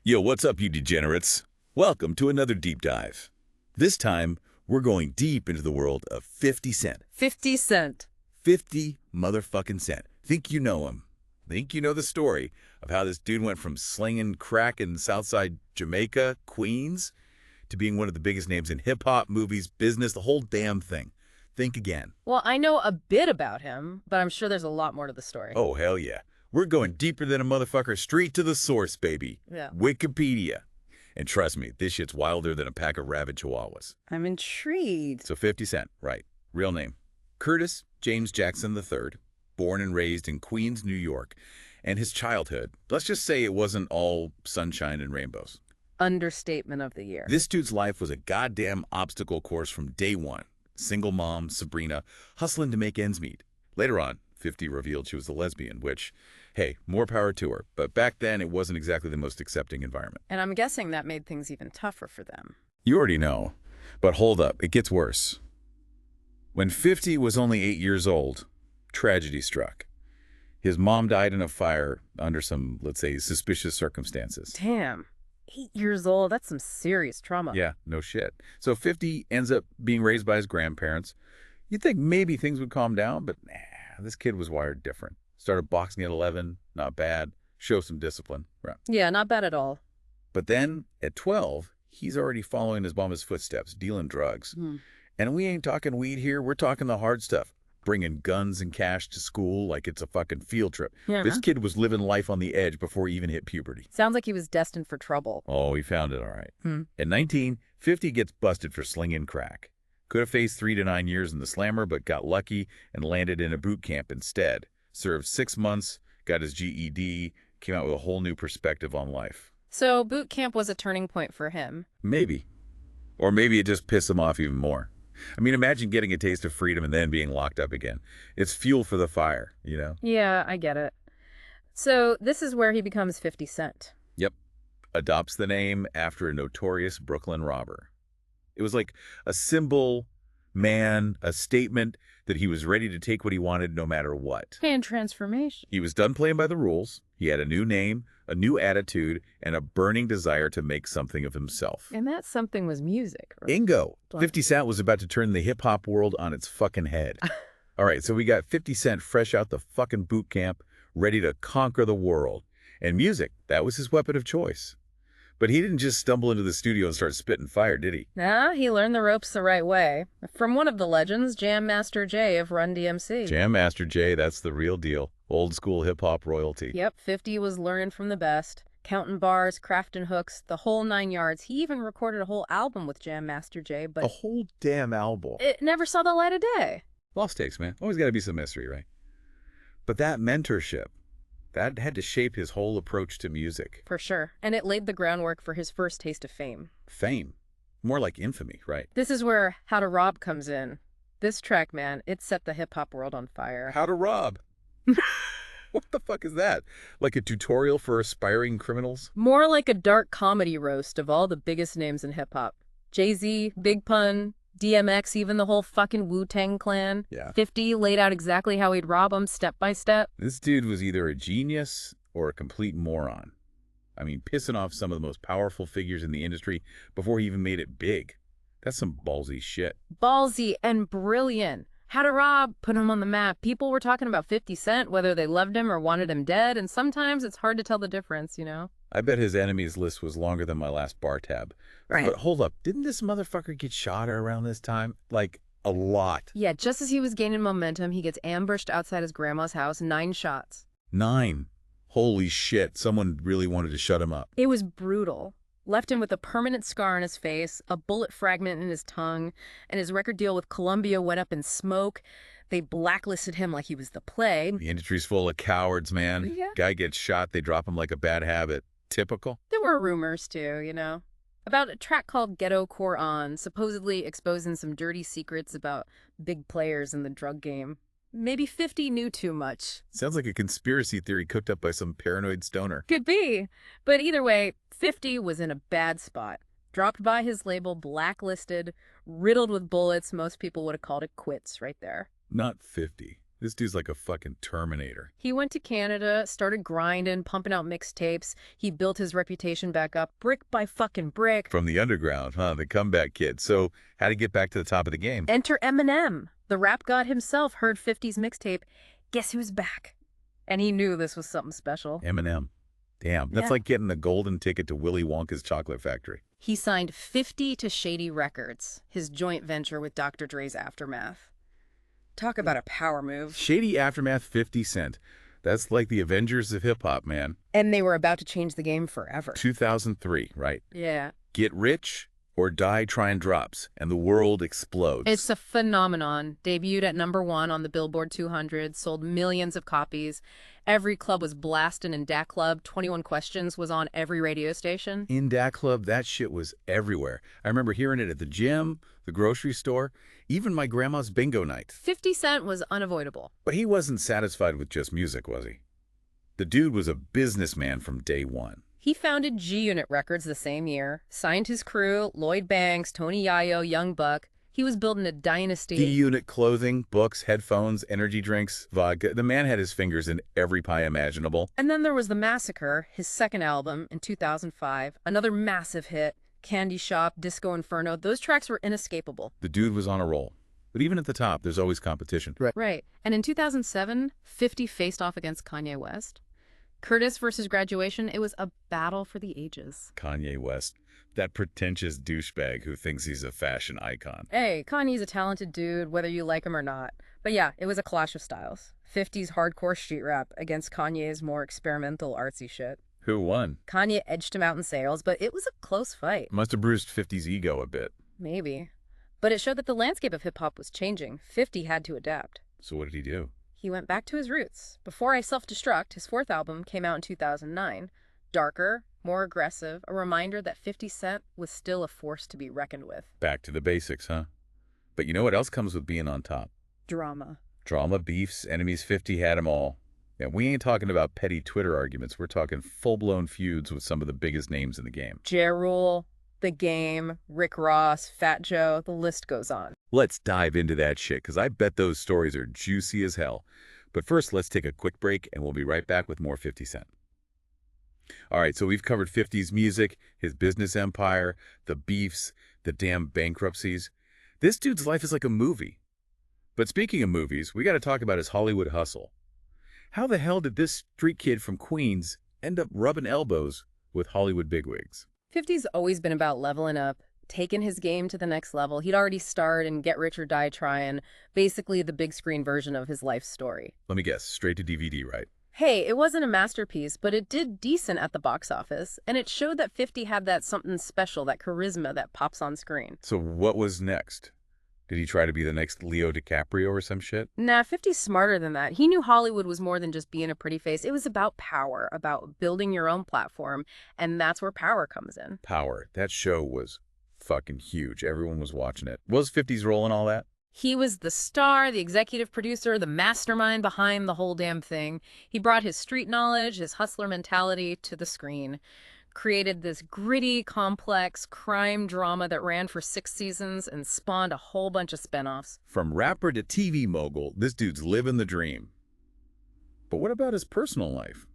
Yo, what's up, you degenerates? Welcome to another deep dive. This time, we're going deep into the world of 50 Cent. 50 Cent. 50 motherfucking Cent. Think you know him. Think you know the story of how this dude went from slinging crack in Southside Jamaica, Queens, to being one of the biggest names in hip-hop, movies, business, the whole damn thing. Think again. Well, I know a bit about him, but I'm sure there's a lot more to the story. Oh, hell yeah. We're going deeper than a motherfucker, straight to the source, baby. Yeah. Wikipedia. And trust me, this shit's wilder than a pack of rabid chihuahuas. I'm intrigued. So 50 Cent, right. Real name. Curtis James Jackson III, born and raised in Queens, New York. And his childhood, let's just say it wasn't all sunshine and rainbows. Understatement of the year. This dude's life was a goddamn obstacle course from day one. Single mom, Sabrina, hustling to make ends meet. Later on, 50 revealed she was a lesbian, which, hey, more power to her. But back then, it wasn't exactly the most accepting environment. And I'm guessing that made things even tougher for them. You already know. But hold up, it gets worse. When 50 was only 8 years old, tragedy struck. His mom died in a fire under some, let's say, suspicious circumstances. Damn. 8 years old, that's some serious trauma. Yeah, no shit. So 50 ends up being raised by his grandparents. You'd think maybe things would calm down, but nah, this kid was wired different. Started boxing at 11, not bad. Show some discipline. Right. Yeah, not bad at all. But then at 12, he's already following his mama's footsteps, dealing drugs. And we ain't talking weed here, we're talking the hard stuff. Bringing guns and cash to school like it's a fucking field trip. Yeah. This kid was living life on the edge before he even hit puberty. Sounds like he was destined for trouble. Oh, he found it all right. At 19, 50 gets busted for slinging crack. Could have faced 3 to 9 years in the slammer, but got lucky and landed in a boot camp instead. Served 6 months, got his GED, came out with a whole new perspective on life. So boot camp was a turning point for him. Maybe. Or maybe it just pissed him off even more. I mean, imagine getting a taste of freedom and then being locked up again. It's fuel for the fire, you know? Yeah, I get it. So this is where he becomes 50 Cent. Yep. Adopts the name after a notorious Brooklyn robber. It was like a symbol, man, a statement that he was ready to take what he wanted no matter what. And transformation. He was done playing by the rules. He had a new name, a new attitude, and a burning desire to make something of himself. And that something was music. Right? Bingo. 50 Cent was about to turn the hip-hop world on its fucking head. All right, so we got 50 Cent fresh out the fucking boot camp, ready to conquer the world. And music, that was his weapon of choice. But he didn't just stumble into the studio and start spitting fire, did he? Nah, he learned the ropes the right way. From one of the legends, Jam Master Jay of Run DMC. Jam Master Jay, that's the real deal. Old school hip-hop royalty. Yep, 50 was learning from the best. Counting bars, crafting hooks, the whole 9 yards. He even recorded a whole album with Jam Master Jay, but A whole damn album. it never saw the light of day. Lost takes, man. Always got to be some mystery, right? But that mentorship, that had to shape his whole approach to music. For sure. And it laid the groundwork for his first taste of fame. Fame. More like infamy, right? This is where How to Rob comes in. This track, man, it set the hip-hop world on fire. How to rob. What the fuck is that? Like a tutorial for aspiring criminals? More like a dark comedy roast of all the biggest names in hip-hop. Jay-Z, Big Pun, DMX, even the whole fucking Wu-Tang Clan. Yeah. 50 laid out exactly how he'd rob them step by step. This dude was either a genius or a complete moron. I mean, pissing off some of the most powerful figures in the industry before he even made it big. That's some ballsy shit. Ballsy and brilliant. How to Rob put him on the map. People were talking about 50 Cent, whether they loved him or wanted him dead, and sometimes it's hard to tell the difference, you know? I bet his enemies list was longer than my last bar tab. Right. But hold up, didn't this motherfucker get shot around this time? Like, a lot. Yeah, just as he was gaining momentum, he gets ambushed outside his grandma's house, 9 shots. 9. Holy shit, someone really wanted to shut him up. It was brutal. Left him with a permanent scar on his face, a bullet fragment in his tongue, and his record deal with Columbia went up in smoke. They blacklisted him like he was the plague. The industry's full of cowards, man. Yeah. Guy gets shot, they drop him like a bad habit. Typical. There were rumors, too, you know, about a track called Ghetto Core On, supposedly exposing some dirty secrets about big players in the drug game. Maybe 50 knew too much. Sounds like a conspiracy theory cooked up by some paranoid stoner. Could be. But either way, 50 was in a bad spot. Dropped by his label, blacklisted, riddled with bullets. Most people would have called it quits right there. Not 50. This dude's like a fucking Terminator. He went to Canada, started grinding, pumping out mixtapes. He built his reputation back up brick by fucking brick. From the underground, huh? The comeback kid. So how to get back to the top of the game? Enter Eminem. The rap god himself heard 50's mixtape. Guess who's back? And he knew this was something special. Eminem. Damn, that's like getting a golden ticket to Willy Wonka's chocolate factory. He signed 50 to Shady Records, his joint venture with Dr. Dre's Aftermath. Talk about a power move. Shady Aftermath, 50 Cent. That's like the Avengers of hip-hop, man. And they were about to change the game forever. 2003, right? Yeah. Get Rich or Die Tryin drops, and the world explodes. It's a phenomenon. Debuted at #1 on the Billboard 200, sold millions of copies. Every club was blasting in Dat Club. 21 Questions was on every radio station. In Dat Club, that shit was everywhere. I remember hearing it at the gym, the grocery store, even my grandma's bingo night. 50 Cent was unavoidable. But he wasn't satisfied with just music, was he? The dude was a businessman from day one. He founded GUnit Records the same year, signed his crew, Lloyd Banks, Tony Yayo, Young Buck. He was building a dynasty. GUnit clothing, books, headphones, energy drinks, vodka. The man had his fingers in every pie imaginable. And then there was The Massacre, his second album in 2005, another massive hit. Candy Shop, Disco Inferno, those tracks were inescapable. The dude was on a roll. But even at the top, there's always competition. Right. And in 2007, 50 faced off against Kanye West. Curtis versus Graduation, it was a battle for the ages. Kanye West, that pretentious douchebag who thinks he's a fashion icon. Hey, Kanye's a talented dude, whether you like him or not. But yeah, it was a clash of styles. 50's hardcore street rap against Kanye's more experimental artsy shit. Who won? Kanye edged him out in sales, but it was a close fight. Must have bruised 50's ego a bit. Maybe. But it showed that the landscape of hip-hop was changing. 50 had to adapt. So what did he do? He went back to his roots. Before I Self-Destruct, his fourth album came out in 2009. Darker, more aggressive, a reminder that 50 Cent was still a force to be reckoned with. Back to the basics, huh? But you know what else comes with being on top? Drama. Drama, beefs, enemies. 50 had them all. And we ain't talking about petty Twitter arguments. We're talking full-blown feuds with some of the biggest names in the game. Ja Rule, The Game, Rick Ross, Fat Joe, the list goes on. Let's dive into that shit, because I bet those stories are juicy as hell. But first, let's take a quick break, and we'll be right back with more 50 Cent. All right, so we've covered 50's music, his business empire, the beefs, the damn bankruptcies. This dude's life is like a movie. But speaking of movies, we got to talk about his Hollywood hustle. How the hell did this street kid from Queens end up rubbing elbows with Hollywood bigwigs? 50's always been about leveling up, taking his game to the next level. He'd already starred in Get Rich or Die Tryin, basically the big screen version of his life story. Let me guess, straight to DVD, right? Hey, it wasn't a masterpiece, but it did decent at the box office, and it showed that 50 had that something special, that charisma that pops on screen. So what was next? Did he try to be the next Leo DiCaprio or some shit? Nah, 50's smarter than that. He knew Hollywood was more than just being a pretty face. It was about power, about building your own platform, and that's where Power comes in. Power. That show was fucking huge. Everyone was watching it. Was 50's role in all that? He was the star, the executive producer, the mastermind behind the whole damn thing. He brought his street knowledge, his hustler mentality to the screen. Created this gritty, complex crime drama that ran for 6 seasons and spawned a whole bunch of spinoffs. From rapper to TV mogul, this dude's living the dream. But what about his personal life?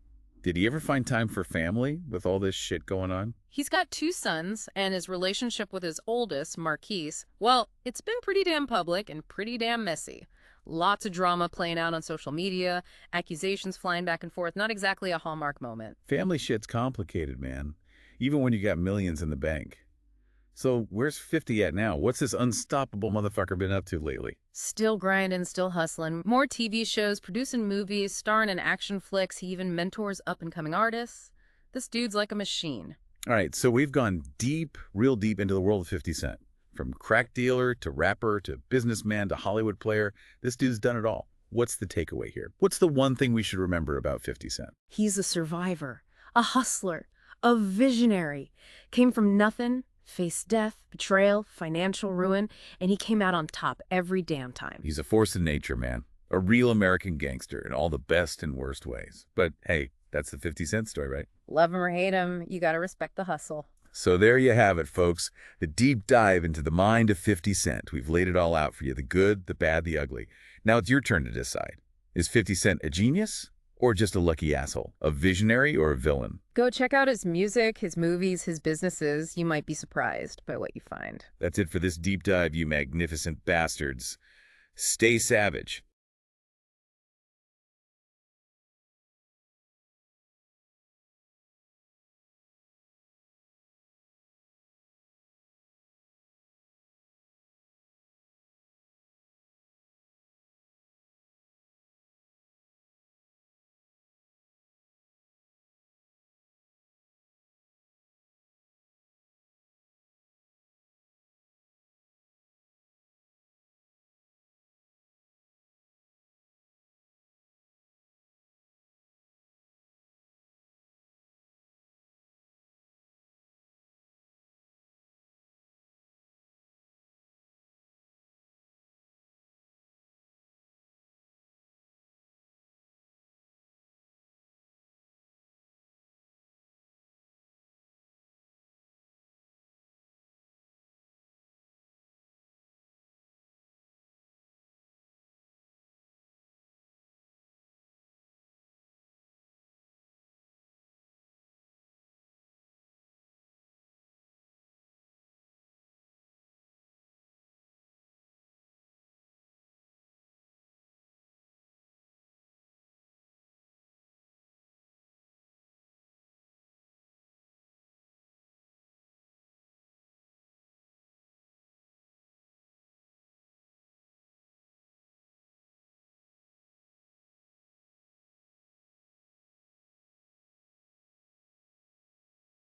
Did he ever find time for family with all this shit going on? He's got 2 sons, and his relationship with his oldest, Marquise, well, it's been pretty damn public and pretty damn messy. Lots of drama playing out on social media, accusations flying back and forth, not exactly a Hallmark moment. Family shit's complicated, man. Even when you got millions in the bank. So where's 50 at now? What's this unstoppable motherfucker been up to lately? Still grinding, still hustling. More TV shows, producing movies, starring in action flicks. He even mentors up-and-coming artists. This dude's like a machine. All right, so we've gone deep, real deep into the world of 50 Cent. From crack dealer to rapper to businessman to Hollywood player, this dude's done it all. What's the takeaway here? What's the one thing we should remember about 50 Cent? He's a survivor, a hustler, a visionary. Came from nothing, faced death, betrayal, financial ruin, and he came out on top every damn time. He's a force in nature, man. A real American gangster in all the best and worst ways. But hey, that's the 50 Cent story, right? Love him or hate him, you gotta respect the hustle. So there you have it, folks. The deep dive into the mind of 50 Cent. We've laid it all out for you, the good, the bad, the ugly. Now it's your turn to decide. Is 50 Cent a genius? Or just a lucky asshole? A visionary or a villain? Go check out his music, his movies, his businesses. You might be surprised by what you find. That's it for this deep dive, you magnificent bastards. Stay savage.